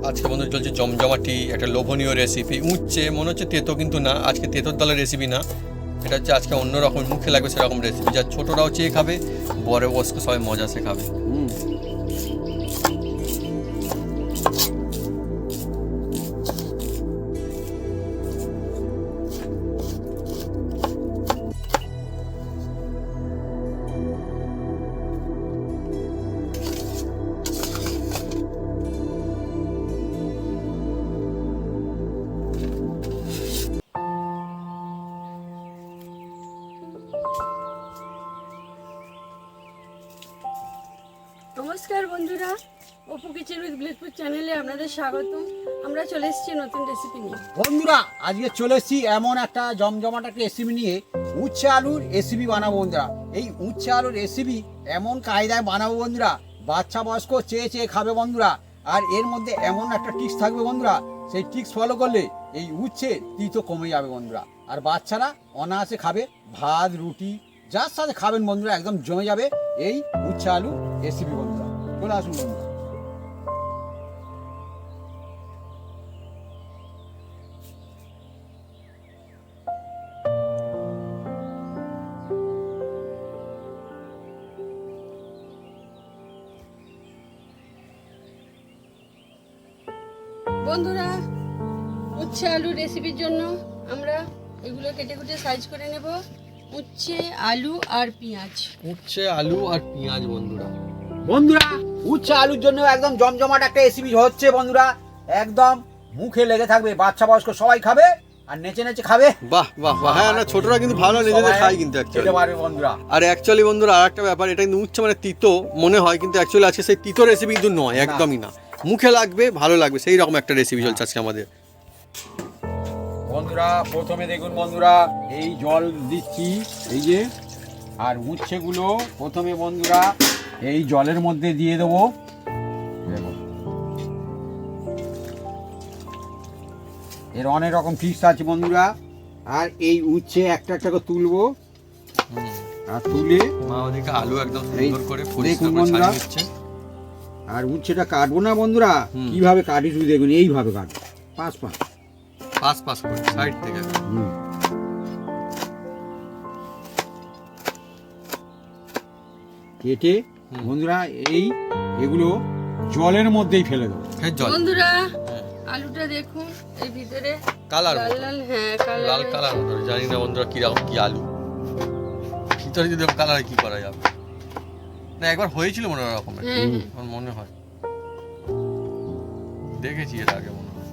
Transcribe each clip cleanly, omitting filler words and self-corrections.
আজকে বন্ধু চলছে জমজমাটি একটা লোভনীয় রেসিপি। উচ্ছে মনে হচ্ছে তেতো, কিন্তু না, আজকে তেতোর ডালের রেসিপি না, এটা হচ্ছে আজকে অন্যরকম মুখে লাগবে সেরকম রেসিপি, যা ছোটরাও চেয়ে খাবে, বড় বয়স্ক সবাই মজা সে খাবে। নমস্কার বন্ধুরা, অপু কিচেন উইথ ব্লেসপুর চ্যানেলে আপনাদের স্বাগত। আমরা চলে এসেছি নতুন রেসিপি নিয়ে। বন্ধুরা আজকে চলে এসেছি এমন একটা জমজমাট একটা রেসিপি নিয়ে, উচ্ছে আলুর রেসিপি বানাবো বন্ধুরা। এই উচ্ছে আলুর রেসিপি এমন কায়দায় বানাবো বন্ধুরা, বাচ্চা বয়স্ক চেয়ে চেয়ে খাবে বন্ধুরা। আর এর মধ্যে এমন একটা টিক্স থাকবে বন্ধুরা, সেই টিক্স ফলো করলে এই উচ্ছে তিতো কমে যাবে বন্ধুরা। আর বাচ্চারা অনায়াসে খাবে, ভাত রুটি যার সাথে খাবেন বন্ধুরা, একদম জমে যাবে এই উচ্ছে আলু রেসিপি বন্ধুরা। চলে আসুন বন্ধুরা। বন্ধুরা, উচ্ছে আলু রেসিপির জন্য আমরা এগুলো কেটে কুটে সাইজ করে নেব। উচ্ছে, আলু আর পেঁয়াজ। উচ্ছে আলু আর পেঁয়াজ বন্ধুরা। বন্ধুরা উচ্ছে আলুর জন্য একদম জমজমাট একটা রেসিপি হচ্ছে বন্ধুরা, একদম মুখে লেগে থাকবে, বাচ্চা বয়স্ক সবাই খাবে আর নেচে নেচে খাবে। বাহ বাহ বাহ, হ্যাঁ না, ছোটরা কিন্তু ভালো নিজেদের খায় কিন্তু খেতে পারবে বন্ধুরা। আর অ্যাকচুয়ালি বন্ধুরা আর একটা ব্যাপার, এটা কিন্তু উচ্ছে মানে তিতো মনে হয়, কিন্তু অ্যাকচুয়ালি আজকে সেই তিতো রেসিপি কিন্তু নয়, একদমই না, মুখে লাগবে, ভালো লাগবে, সেই রকম একটা রেসিপি চলছে আজকে আমাদের। বন্ধুরা প্রথমে দেখুন বন্ধুরা, এই জল দিচ্ছি এই যে, আর উচ্ছেগুলো প্রথমে বন্ধুরা এই জলের মধ্যে দিয়ে দেবো। দেখুন এর অনেক রকম ফিক্স আছে বন্ধুরা। আর এই উচ্ছে একটা একটা করে তুলবো, আর তুলে মা ওদিকে আলু একদম সুন্দর করে দেখুন পরিষ্কার করে বন্ধুরা, ছাড়িয়ে নিচ্ছে। আর উচ্ছেটা কাটবো না বন্ধুরা, কিভাবে কাটি শুধু দেখুন, এইভাবে কাটবো, পাঁচ পাঁচ পাস পাস করে সাইড থেকে। কেটে বন্ধুরা এগুলো জলের মধ্যেই ফেলে দেবো। হ্যাঁ জল। বন্ধুরা আলুটা দেখুন, এর ভিতরে কালার লাল লাল, হ্যাঁ লাল কালার মতো, জানি না বন্ধুরা কিরকম কি আলু, ভিতরে যদি কালার কি করা যাবে না, একবার হয়েছিল মনে হয় রকমের, আমার মনে হয় দেখেছি এর আগে মনে হয়।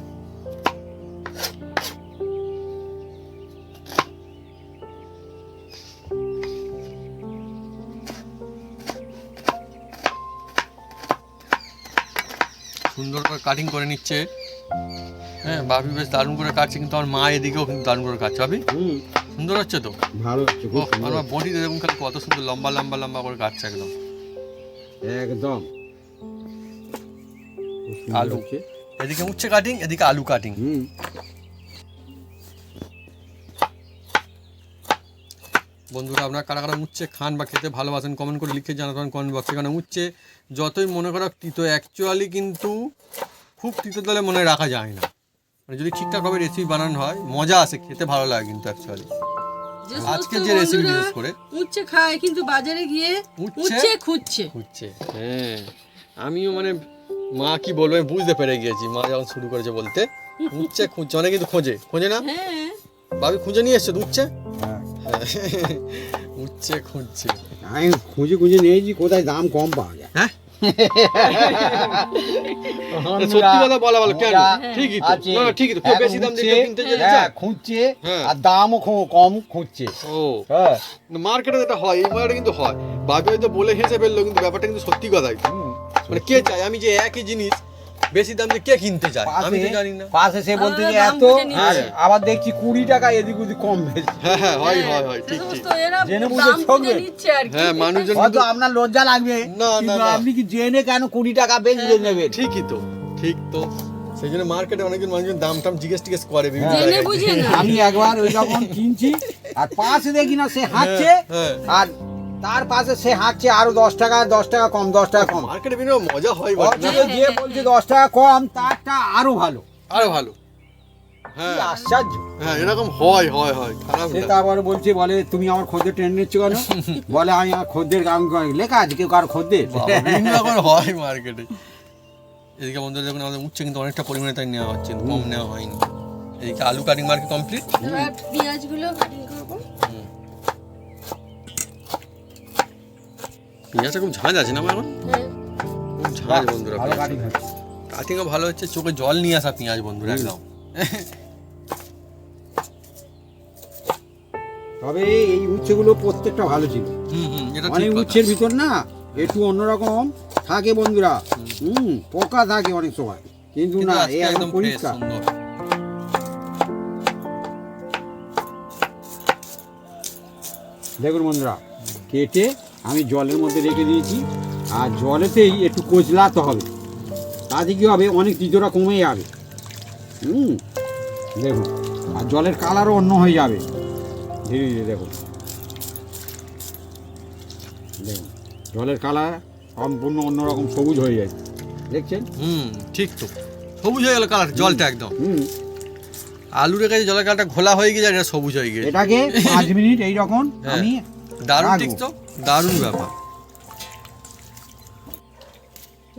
সুন্দর করে কাটিং করে নিচ্ছে, হ্যাঁ ভাবি বেশ দারুণ করে কাটছে, কিন্তু আমার মা এদিকেও কিন্তু দারুণ করে কাটছে। ভাবি সুন্দর হচ্ছে তো, ভালো হচ্ছে, ও আমার বডিতে দেখুন খালি কত সুন্দর লম্বা লম্বা লম্বা করে কাটছে একদম একদম। আলু এদিকে উচ্ছে কাটিং, এদিকে আলু কাটিং। বন্ধুরা আপনারা কারা কারা উচ্ছে খান বা খেতে ভালোবাসেন কমেন্ট করে লিখে জানাতে পারেন কমেন্ট বক্সে। কারণ উচ্ছে যতই মনে করা তিতো, অ্যাকচুয়ালি কিন্তু খুব তিতো তাহলে মনে রাখা যায় না, মানে যদি ঠিকঠাকভাবে রেসিপি বানানো হয় মজা আসে, খেতে ভালো লাগে কিন্তু অ্যাকচুয়ালি। আজকে যে রেসিপি বিশেষ করে উচ্ছে খায়, কিন্তু বাজারে গিয়ে উচ্ছে খুঁজছে। হ্যাঁ আমিও মানে মা কি বলবো আমি বুঝতে পেরে গিয়েছি, মা যখন শুরু করেছে বলতে উচ্ছে খুঁজছে, অনেকে কিন্তু খোঁজে না, হ্যাঁ ভাবি খুঁজে নিয়ে এসছে উচ্ছে, হ্যাঁ। উচ্ছে খুঁজছে, আমি খুঁজে নিয়েছি কোথায় দাম কম পাওয়া যায়। হ্যাঁ সত্যি কথা বলা ভালো, কেন ঠিকই তো, না ঠিকই তো, কেউ বেশি দাম দিয়ে কেউ কিনতে যেতে চায়, খুঁজছে আর দামও কম খুঁজছে। ও হ্যাঁ মার্কেটে যেটা হয়, এই মার্কেটে কিন্তু হয়, বাবু হয়তো বলে হেসে ফেললো, কিন্তু ব্যাপারটা কিন্তু সত্যি কথাই, মানে কে চায়, আমি যে একই জিনিস বেশি দাম দিয়ে কে কিনতে চায় আমি তো জানি না, পাশে সে বলতে যে এত, আর আবার দেখছি 20 টাকা এদিক ওদিক কম বেশি। হ্যাঁ হ্যাঁ হয় ঠিক ঠিক, জেনে বুঝে ঠকবে। হ্যাঁ মানুষজন হয়তো আপনার লজ্জা লাগবে, না, কিন্তু না। আপনি কি জেনে কেন 20 টাকা বেশি দিয়ে নেবেন? ঠিকই তো, ঠিক তো, সেই জন্য মার্কেটে অনেকজন মানুষজন দাম টাম জিজ্ঞেস করে বিভিন্ন জেনে জায়গায়। বুঝে না। আমি একবার ওই যখন কিনছি আর পাশে দেখি না সে হাঁটছে, হ্যাঁ। আর তার পাশে সে হাঁকছে আরো 10 টাকা কম 10 টাকা কম। মার্কেটে বিভিন্ন মজা হয় বটে না? অথচ যে বলছে 10 টাকা কম তারটা আরো ভালো। আরো ভালো। কি হ্যাঁ আশ্চর্য। হ্যাঁ, এরকম হয় খারাপ সে না। তারপরে বলছে বলে তুমি আমার খদ্দের ট্রেন নিচ্ছ কেন? বলে আমি আমার খদ্দের লেখা আছে কেউ কারো খদ্দের। বাবা, বিভিন্ন রকম হয় মার্কেটে। এদিকে বন্ধুরা দেখুন আমাদের উচ্ছে কিন্তু অনেকটা পরিমাণে তাই নেওয়া হচ্ছে, কম নেওয়া হয়নি। এদিকে আলু কাটিং মার্কেট কমপ্লিট। এবার পেঁয়াজগুলো কাটিং করবো। পেঁয়াজটা খুব ঝাঁঝ আছে না আমার এখন? হ্যাঁ, খুব ঝাঁঝ বন্ধুরা। ভালো কাটিং হচ্ছে। কাটিংও ভালো হচ্ছে, চোখে জল নিয়ে আসা পেঁয়াজ বন্ধুরা একদম। তবে এই উচ্ছেগুলো প্রত্যেকটা ভালো ছিল। এটা অনেক ঠিক কথা। উচ্ছের ভিতর না একটু অন্যরকম থাকে বন্ধুরা, পোকা থাকে অনেক সময়, কিন্তু কিন্তু না আজকে এই একদম একদম ফ্রেশ, পরিষ্কার। সুন্দর। দেখুন বন্ধুরা, কেটে আমি জলের মধ্যে রেখে দিয়েছি, আর জলেতেই একটু কচলাতে হবে, তাতে কি হবে অনেক তিতটা কমে যাবে। দেখুন, আর জলের কালারও অন্য হয়ে যাবে ধীরে ধীরে। দেখুন দেখুন জলের কালার সম্পূর্ণ অন্যরকম সবুজ হয়ে যায়, দেখছেন? ঠিক তো, সবুজ হয়ে গেল কালার, জলটা একদম। হুম আলুর কাছে জলের কালারটা ঘোলা হয়ে গেছে, এটা সবুজ হয়ে গেছে। এটাকে 5 মিনিট এইরকম হ্যাঁ। আমি দারুণ, রাখবো। ঠিক তো, দারুণ ব্যাপার।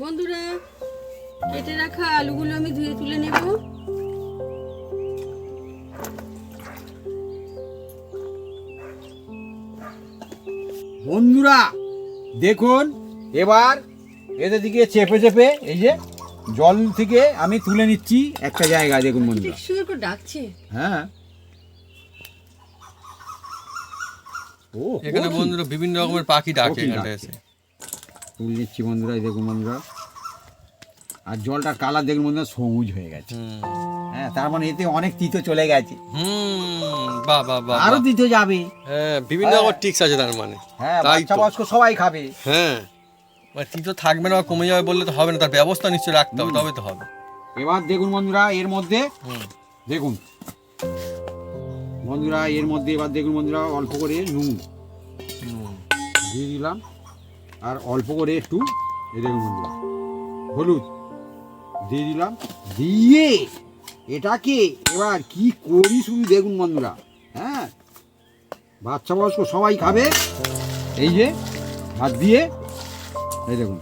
বন্ধুরা কেটে রাখা আলুগুলো আমি ধুয়ে তুলে নেব। বন্ধুরা দেখুন, এবার এদের দিকে চেপে চেপে এই যে জল থেকে আমি তুলে নিচ্ছি একটা জায়গায়। দেখুন বন্ধুরা, ঠিক সুন্দর করে ডাকছে। হ্যাঁ ও এখানে বন্ধুরা বিভিন্ন রকমের পাখি ডাকে কোকিল এখানটা ডাকছে। এসে। তুলে নিচ্ছি বন্ধুরা, এই দেখুন বন্ধুরা, আর জলটার কালার দেখুন বন্ধুরা সবুজ হয়ে গেছে। হ্যাঁ, তার মানে এতে অনেক তিতো চলে গেছে, বাহ বাহ বাহ, আরো বাহ। তিতো যাবে। হ্যাঁ, বিভিন্ন রকম টিক্স আছে তার মানে। হ্যাঁ, তাই বাচ্চা তো। বয়স্ক সবাই খাবে। হ্যাঁ, মানে তিতো থাকবে না বা কমে যাবে বললে তো হবে না, তার ব্যবস্থা নিশ্চয়ই রাখতে হবে, তবে তো হবে। এবার দেখুন বন্ধুরা, এর মধ্যে হুম, দেখুন বন্ধুরা, এর মধ্যে এবার দেখুন বন্ধুরা, অল্প করে নুন দিয়ে দিলাম, আর অল্প করে একটু এই দেখুন বন্ধুরা হলুদ দিয়ে দিলাম, দিয়ে এটাকে এবার কি করি শুধু দেখুন বন্ধুরা। হ্যাঁ, বাচ্চা বয়স্ক সবাই খাবে। এই যে হাত দিয়ে এই দেখুন,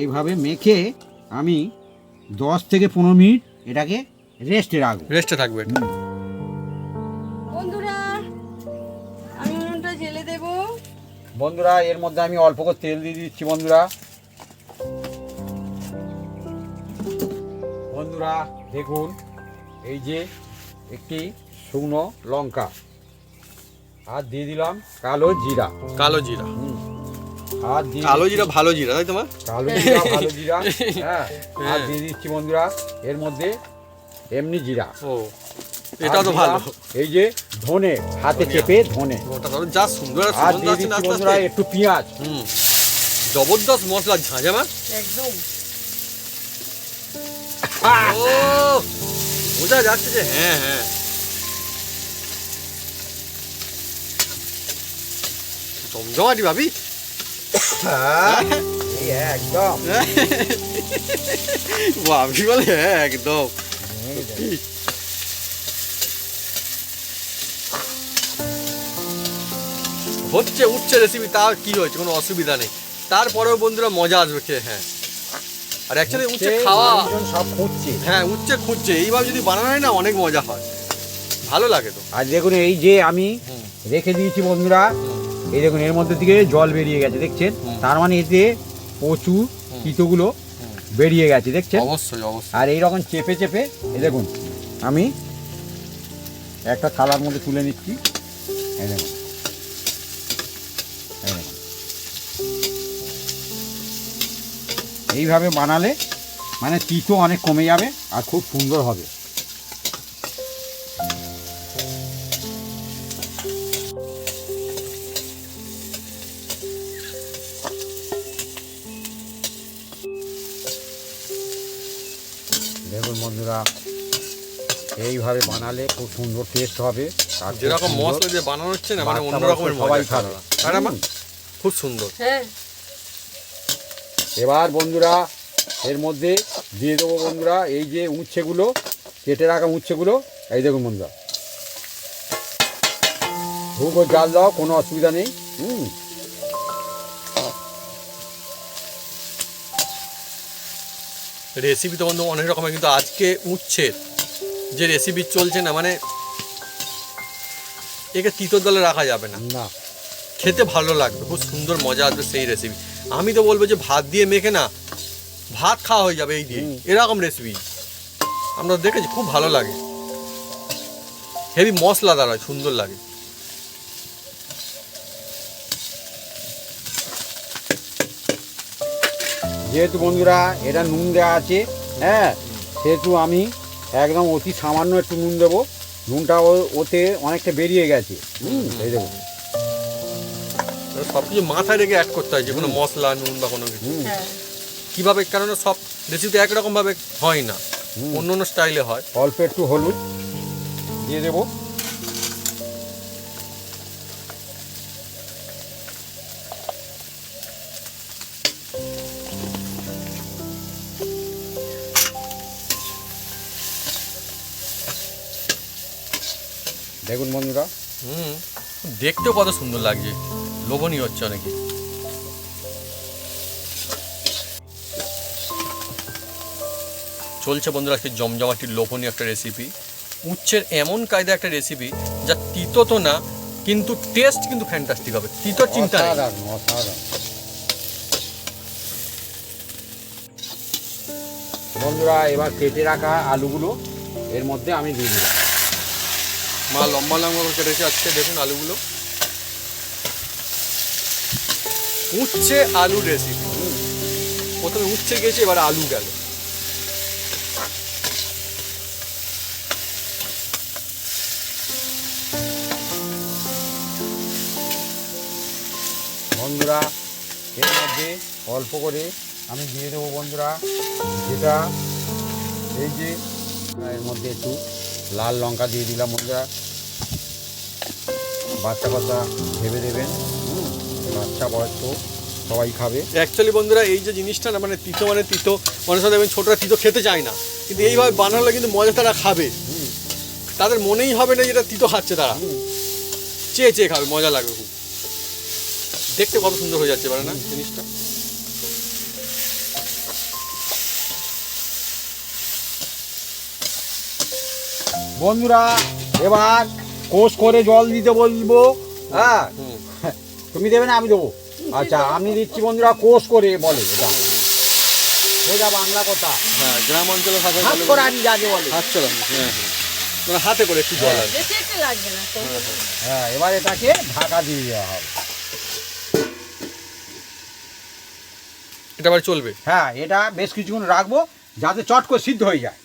এইভাবে মেখে আমি 10 থেকে 15 মিনিট এটাকে রেস্টে রাখবো। রেস্টে থাকবে এটা। বন্ধুরা আমি উনুনটা জেলে দেব। বন্ধুরা এর মধ্যে আমি অল্প করে তেল দিয়ে দিচ্ছি বন্ধুরা। বন্ধুরা দেখুন, এই যে একটি শুকনো লঙ্কা, আর দিয়ে দিলাম কালো জিরা। কালো জিরা, আর দিয়ে কালো জিরা ভালো জিরা, তাই তোমার? কালো জিরা ভালো জিরা। হ্যাঁ, আর দিয়ে দিচ্ছি বন্ধুরা এর মধ্যে এমনি জিরা। ও, এটা তো আর ভালো। দিলাম এই যে ধনে, হাতে চেপে ধনে। ওটা তো যা সুন্দর আর সুগন্ধ দিয়ে আছে না দিচ্ছি আস্তে বন্ধুরা আস্তে। একটু পেঁয়াজ। জবরদস্ত মশলা ঝাঁঝে মা। একদম ও, বোঝা যাচ্ছে যে হ্যাঁ হ্যাঁ। জমজমাটি ভাবি। এই একদম ভাবি বলে হ্যাঁ একদম। হচ্ছে উচ্ছে রেসিপি, তা কি হয়েছে, কোনো অসুবিধা নেই। তারপরেও বন্ধুরা মজা আসবে খেয়ে। হ্যাঁ, আর অ্যাকচুয়ালি উচ্ছে খাওয়া, মানুষজন সব খুঁজছে। হ্যাঁ উচ্ছে খুঁজছে, এইভাবে যদি বানানো হয় না অনেক মজা হয়, ভালো লাগে তো। আর দেখুন এই যে আমি হুম, রেখে দিয়েছি বন্ধুরা, এই দেখুন এর মধ্যে থেকে জল বেরিয়ে গেছে, দেখছেন? হুম। তার মানে এতে প্রচুর তিতগুলো বেরিয়ে গেছে, দেখছেন? অবশ্যই অবশ্যই। আর এইরকম চেপে চেপে এই দেখুন আমি একটা থালার মধ্যে তুলে নিচ্ছি। এই দেখুন, এই দেখুন। এইভাবে বানালে মানে তিতো অনেক কমে যাবে আর খুব সুন্দর হবে। দেখুন বন্ধুরা, এইভাবে বানালে খুব সুন্দর টেস্ট হবে। আর খুব যেরকম সুন্দর মশলা দিয়ে বানানো হচ্ছে না, মানে বাচ্চা অন্য রকমের সবাই মজা খাবে। আর আমার খুব সুন্দর। হ্যাঁ, এবার বন্ধুরা এর মধ্যে দিয়ে দেবো বন্ধুরা এই যে উচ্ছেগুলো, কেটে রাখা উচ্ছেগুলো। এই দেখুন বন্ধুরা, খুব জাল দাও, কোনো অসুবিধা নেই। রেসিপি তো বন্ধু অনেক রকমের, কিন্তু আজকে উচ্ছের যে রেসিপি চলছে না, মানে একে তিতর দলে রাখা যাবে না, না, খেতে ভালো লাগবে, খুব সুন্দর মজা আসবে সেই রেসিপি। আমি তো বলবো যে ভাত দিয়ে মেখে না, ভাত খাওয়া হয়ে যাবে এই দিয়ে, এরকম রেসিপি আমরা দেখেছি, খুব ভালো লাগে, হেভি মশলাদার হয়, সুন্দর লাগে। যেহেতু বন্ধুরা এটা নুন দেওয়া আছে, হ্যাঁ, সেহেতু আমি একদম অতি সামান্য একটু নুন দেবো। নুনটা ওতে অনেকটা বেরিয়ে গেছে। এই দেখুন, সব কিছু মাথায় রেখে অ্যাড করতে হয়, যে কোনো মশলা নুন বা কোনো কিছু হ্যাঁ, কীভাবে, কেননা সব রেসিপিতে একরকমভাবে হয় না, অন্য অন্য স্টাইলে হয়। অল্প একটু হলুদ দিয়ে দেবো। দেখুন বন্ধুরা, দেখতেও কত সুন্দর লাগছে, লোভনীয় হচ্ছে অনেকে। চলছে বন্ধুরা আজকে জমজমাটির লোভনীয় একটা রেসিপি, উচ্ছের এমন কায়দা একটা রেসিপি যা তিতো তো না, কিন্তু টেস্ট কিন্তু ফ্যান্টাস্টিক হবে, তিতোর চিন্তা নেই। অসাধারণ অসাধারণ। বন্ধুরা এবার কেটে রাখা আলুগুলো এর মধ্যে আমি দিয়ে দিলাম। মা লম্বা লম্বা করে কেটেছে আজকে, দেখুন আলুগুলো। উচ্ছে আলুর রেসিপি, প্রথমে উচ্ছে গেছে, এবার আলু গেল। বন্ধুরা এর মধ্যে অল্প করে আমি দিয়ে দেবো বন্ধুরা, যেটা এই যে এর মধ্যে একটু লাল লঙ্কা দিয়ে দিলাম বন্ধুরা। বাচ্চা কথা ভেবে দেবেন, বাচ্চা বয়স্ক সবাই খাবে। অ্যাকচুয়ালি বন্ধুরা এই যে জিনিসটা না, মানে তিতো মানে তিতো, মানুষ দেখবেন ছোটরা তিতো খেতে চায় না, কিন্তু এইভাবে বানালে কিন্তু মজা তারা খাবে, তাদের মনেই হবে না যেটা তিতো খাচ্ছে, তারা চেয়ে চেয়ে খাবে, মজা লাগবে খুব, দেখতে কত সুন্দর হয়ে যাচ্ছে পারে না জিনিসটা। বন্ধুরা এবার কোষ করে জল দিতে বলবো। হ্যাঁ, তুমি দেবে না আমি দেবো? আচ্ছা আমি দিচ্ছি বন্ধুরা, কোষ করে বলে এটা, সোজা বাংলা কথা। হ্যাঁ, গ্রাম অঞ্চলে ভাষায় হাত বলে করে আনি যাকে বলে। হাত চলো, হ্যাঁ মানে হাতে করে একটু জল আসবে। বেশি একটু লাগবে না তো। হ্যাঁ, এবার এটাকে ঢাকা দিয়ে দেওয়া হবে। এটা আবার চলবে। হ্যাঁ, এটা বেশ কিছুক্ষণ রাখবো যাতে চট করে সিদ্ধ হয়ে যায়।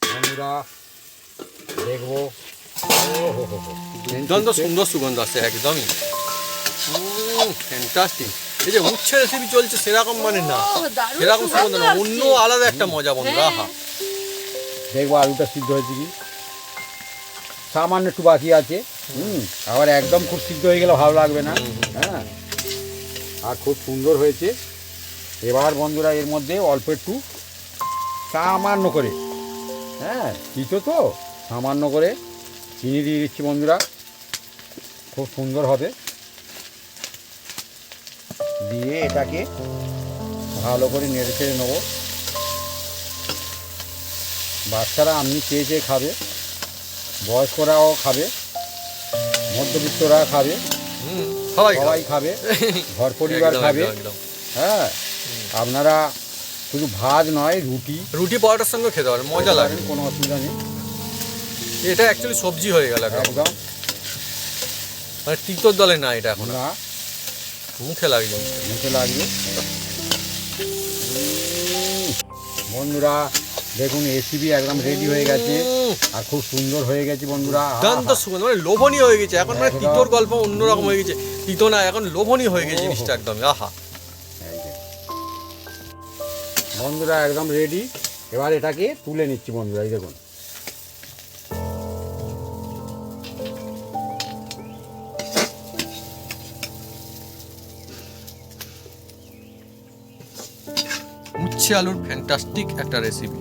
বন্ধুরা দেখবো, দুর্দান্ত সুন্দর সুগন্ধ আছে একদমই, ফ্যান্টাস্টিক। এই যে উচ্ছে রেসিপি চলছে সেরকম মানে না, ও, দারুণ সেরকম সুগন্ধ না, সুগন্ধ অন্য আসছে। আলাদা একটা মজা বন্ধুরা। হ্যাঁ। আহা, দেখবো আলুটা সিদ্ধ হয়েছে কি, সামান্য একটু বাকি আছে। আবার একদম খুব সিদ্ধ হয়ে গেলে ভালো লাগবে না। হ্যাঁ, আর খুব সুন্দর হয়েছে। এবার বন্ধুরা এর মধ্যে অল্প একটু সামান্য করে, হ্যাঁ তিতো তো, সামান্য করে চিনি দিয়ে দিচ্ছি বন্ধুরা, খুব সুন্দর হবে। দিয়ে এটাকে ভালো করে নেড়ে চেড়ে নেবো। বাচ্চারা আপনি চেয়ে চেয়ে খাবে, বয়স্করাও খাবে, মধ্যবিত্তরা খাবে, সবাই সবাই খাবে, ঘর পরিবার একদম, খাবে। একদম, একদম। হ্যাঁ, আপনারা শুধু ভাত নয় রুটি পরোটার সঙ্গে খেতে পারেন, মজা লাগে, কোনো অসুবিধা নেই। এটা অ্যাকচুয়ালি সবজি হয়ে গেল একদম, একদম মানে তিতোর দলে না, এটা এখন না, মুখে লাগবে। মুখে লাগবে। বন্ধুরা দেখুন রেসিপি একদম রেডি হয়ে গেছে, আর খুব সুন্দর হয়ে গেছে বন্ধুরা। দুর্দান্ত সুগন্ধ, মানে লোভনীয় হয়ে গেছে এখন, মানে একদম। তিতোর গল্প অন্যরকম হয়ে গেছে, তিতো না, এখন লোভনীয় হয়ে গেছে জিনিসটা একদম। আহা, এই যে। বন্ধুরা একদম রেডি। এবার এটাকে তুলে নিচ্ছি বন্ধুরা, এই দেখুন। উচ্ছে আলুর ফ্যান্টাস্টিক একটা রেসিপি।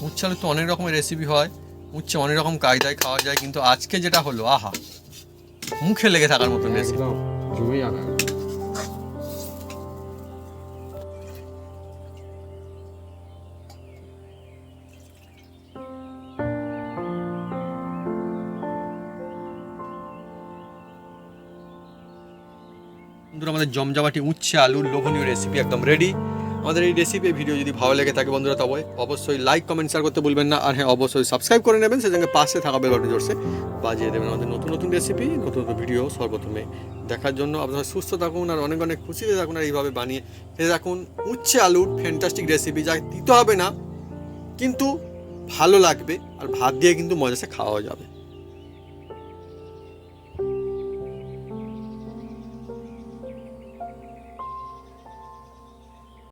উচ্ছে আলুর তো অনেক রকমের রেসিপি হয়, উচ্ছে অনেক রকম কায়দায় খাওয়া যায়, কিন্তু আজকে যেটা হলো আহা, মুখে লেগে থাকার মতন রেসিপি। একদম জমে যাবে। বন্ধুরা আমাদের জমজমাটি উচ্ছে আলুর লোভনীয় রেসিপি একদম রেডি। আমাদের এই রেসিপি ভিডিও যদি ভালো লেগে থাকে বন্ধুরা, তবে অবশ্যই লাইক কমেন্ট শেয়ার করতে ভুলবেন না। আর হ্যাঁ, অবশ্যই সাবস্ক্রাইব করে নেবেন, সেজন্য পাশে থাকা বেল বাটন জোরসে বাজিয়ে দেবেন আমাদের নতুন নতুন রেসিপি, নতুন নতুন ভিডিও সর্বপ্রথমে দেখার জন্য। আপনারা সুস্থ থাকুন আর অনেক অনেক খুশিতে থাকুন, আর এইভাবে বানিয়ে খেতে থাকুন উচ্ছে আলুর ফ্যান্টাস্টিক রেসিপি, যা দিতে হবে না কিন্তু ভালো লাগবে, আর ভাত দিয়ে কিন্তু মজাসে খাওয়া যাবে।